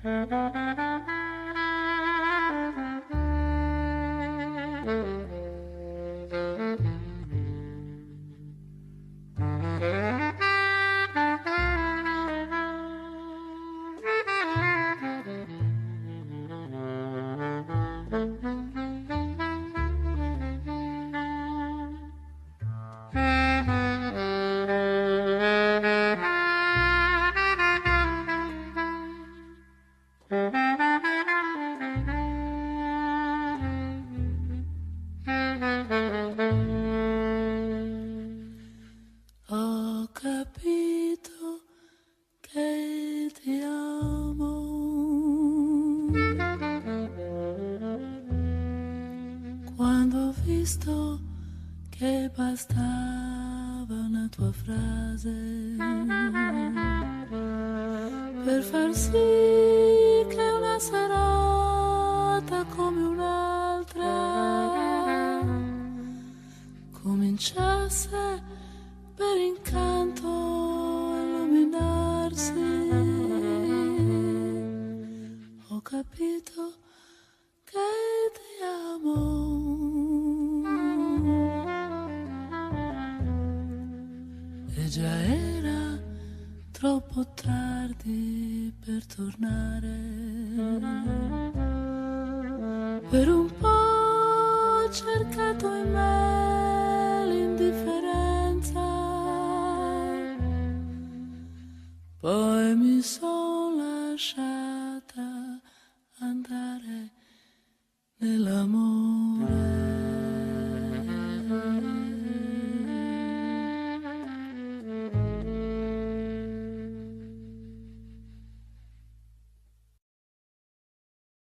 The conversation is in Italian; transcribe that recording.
Ho capito che ti amo quando ho visto che bastava una tua frase per far sì che una serata come un'altra cominciasse per incanto a illuminarsi. Ho capito che ti amo e già era troppo tardi per tornare. Per un po' ho cercato in me l'indifferenza, poi mi son lasciata andare nell'amore.